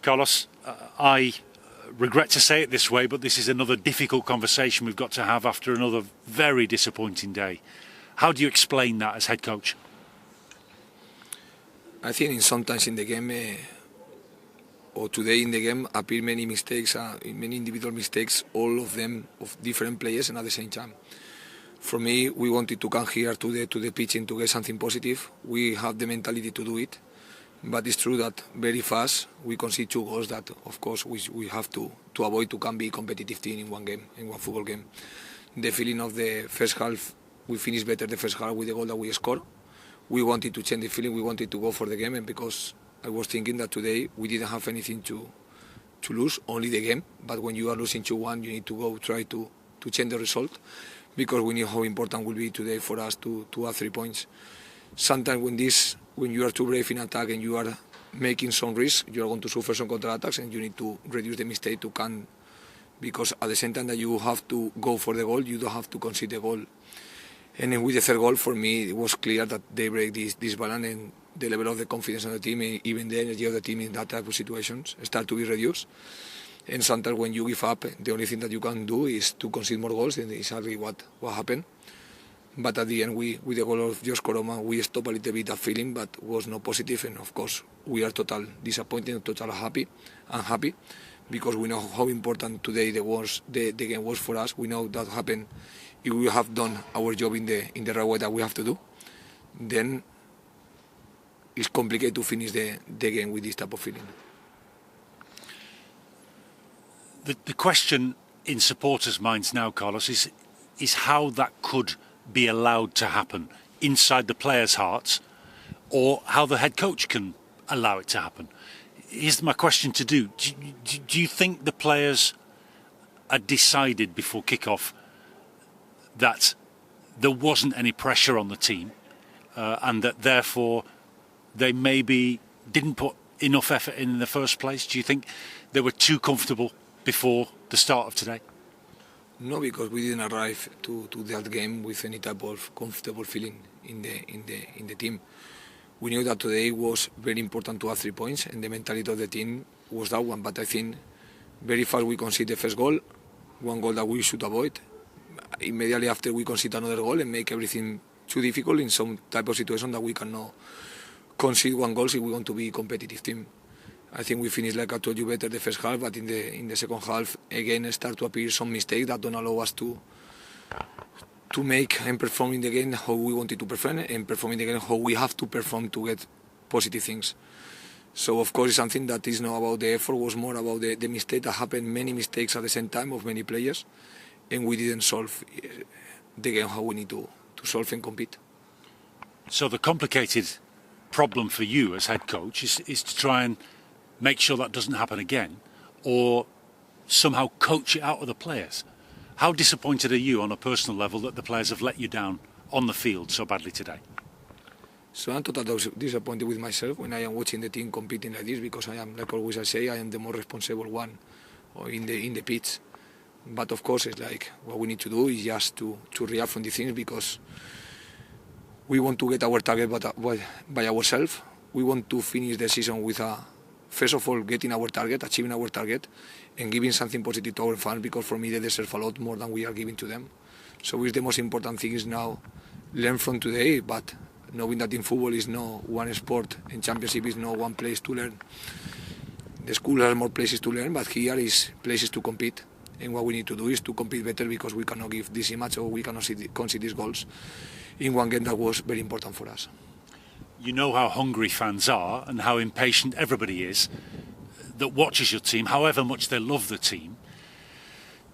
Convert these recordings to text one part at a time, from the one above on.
Carlos, I regret to say it this way, but this is another difficult conversation we've got to have after another very disappointing day. How do you explain that as head coach? I think sometimes in the game, or today in the game, appear many mistakes, many individual mistakes, all of them of different players and at the same time. For me, we wanted to come here to the pitching to get something positive. We have the mentality to do it. But it's true that very fast we concede 2 goals that, of course, we have to avoid to can be competitive team in one game, in one football game. The feeling of the first half, we finished better the first half with the goal that we scored. We wanted to change the feeling, we wanted to go for the game, and because I was thinking that today we didn't have anything to lose, only the game. But when you are losing 2-1, you need to go try to change the result, because we know how important will be today for us to have 3 points. Sometimes when you are too brave in attack and you are making some risk, you are going to suffer some counter-attacks, and you need to reduce the mistake to can, because at the same time that you have to go for the goal, you don't have to concede the goal. And then with the third goal, for me, it was clear that they break this balance, and the level of the confidence of the team, and even the energy of the team in that type of situations, start to be reduced. And sometimes when you give up, the only thing that you can do is to concede more goals, and it's exactly what happened. But at the end, with the goal of Josh Corberán, we stopped a little bit that feeling, but was not positive. And of course, we are total disappointed, total unhappy, because we know how important today the game was for us. We know that happened. If we have done our job in the right way that we have to do, then it's complicated to finish the game with this type of feeling. The question in supporters' minds now, Carlos, is how that could be allowed to happen inside the players' hearts, or how the head coach can allow it to happen. Here's my question to do. Do you think the players are decided before kick-off that there wasn't any pressure on the team, and that therefore they maybe didn't put enough effort in the first place? Do you think they were too comfortable before the start of today? No, because we didn't arrive to that game with any type of comfortable feeling in the team. We knew that today was very important to have 3 points, and the mentality of the team was that one. But I think very fast we conceded the first goal, one goal that we should avoid. Immediately after we concede another goal and make everything too difficult in some type of situation that we cannot concede 1 goal if we want to be a competitive team. I think we finished, like I told you, better the first half, but in the second half again start to appear some mistakes that don't allow us to make and perform in the game how we wanted to perform, and perform in the game how we have to perform to get positive things. So of course it's something that is not about the effort, was more about the mistake that happened, many mistakes at the same time of many players, and we didn't solve the game how we need to solve and compete. So the complicated problem for you as head coach is to try and make sure that doesn't happen again, or somehow coach it out of the players. How disappointed are you on a personal level that the players have let you down on the field so badly today? So I'm totally disappointed with myself when I am watching the team competing like this, because I am, like always I say, I am the more responsible one in the pitch. But of course, it's like what we need to do is just to react from the things, because we want to get our target by ourselves. We want to finish the season with first of all, getting our target, achieving our target, and giving something positive to our fans, because for me they deserve a lot more than we are giving to them. So it's the most important thing is now learn from today, but knowing that in football is no one sport and championship is no one place to learn. The school has more places to learn, but here is places to compete. And what we need to do is to compete better, because we cannot give this image, or we cannot concede these goals in one game that was very important for us. You know how hungry fans are and how impatient everybody is that watches your team, however much they love the team.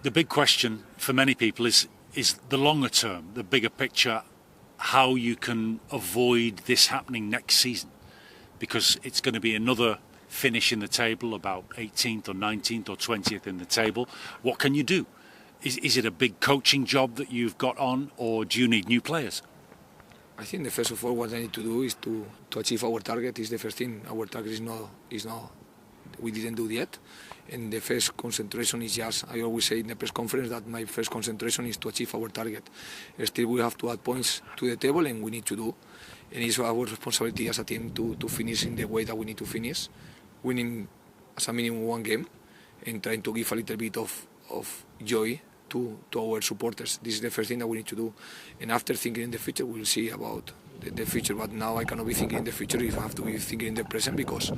The big question for many people is the longer term, the bigger picture, how you can avoid this happening next season, because it's going to be another finish in the table, about 18th or 19th or 20th in the table. What can you do? Is it a big coaching job that you've got on, or do you need new players? I think the first of all what I need to do is to achieve our target. Is the first thing. Our target is not we didn't do it yet, and the first concentration is just, I always say in the press conference that my first concentration is to achieve our target. Still we have to add points to the table, and we need to do, and it's our responsibility as a team to finish in the way that we need to finish, winning as a minimum one game and trying to give a little bit of joy to our supporters. This is the first thing that we need to do. And after thinking in the future, we'll see about the future. But now I cannot be thinking in the future if I have to be thinking in the present, because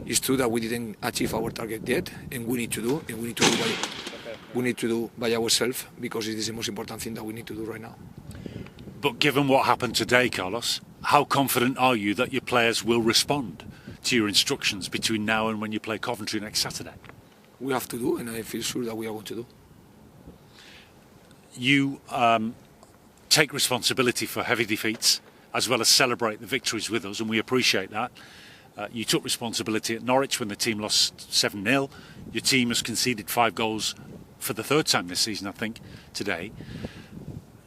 it's true that we didn't achieve our target yet, and we need to do, and we need to do by ourselves, because it is the most important thing that we need to do right now. But given what happened today, Carlos, how confident are you that your players will respond to your instructions between now and when you play Coventry next Saturday? We have to do, and I feel sure that we are going to do. You take responsibility for heavy defeats as well as celebrate the victories with us, and we appreciate that. You took responsibility at Norwich when the team lost 7-0. Your team has conceded 5 goals for the third time this season, I think, today.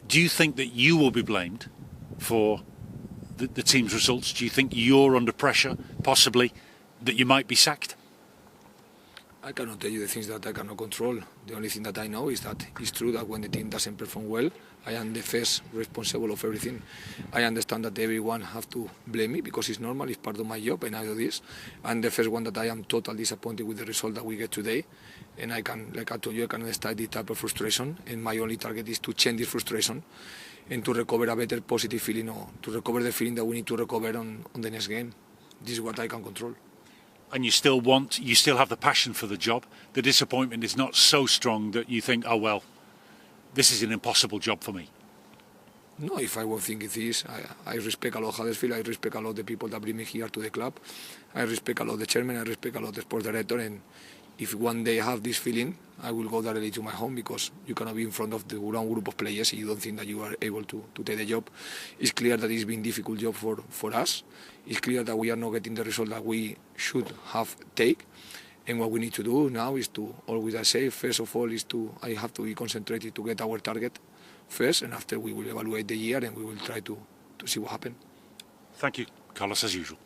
Do you think that you will be blamed for the team's results? Do you think you're under pressure, possibly, that you might be sacked? I cannot tell you the things that I cannot control. The only thing that I know is that it's true that when the team doesn't perform well, I am the first responsible of everything. I understand that everyone have to blame me because it's normal, it's part of my job, and I do this. I'm the first one that I am totally disappointed with the result that we get today. And I can, like I told you, I can understand this type of frustration, and my only target is to change this frustration and to recover a better positive feeling, or to recover the feeling that we need to recover on the next game. This is what I can control. And you still have the passion for the job. The disappointment is not so strong that you think, oh well, this is an impossible job for me. No, if I won't think it is, I respect a lot Huddersfield, I respect a lot the people that bring me here to the club, I respect a lot the chairman, I respect a lot the sports director, and if one day I have this feeling, I will go directly to my home, because you cannot be in front of the wrong group of players if you don't think that you are able to take the job. It's clear that it's been a difficult job for us. It's clear that we are not getting the result that we should have taken. And what we need to do now is to, always I say, first of all, I have to be concentrated to get our target first, and after we will evaluate the year and we will try to see what happens. Thank you, Carlos, as usual.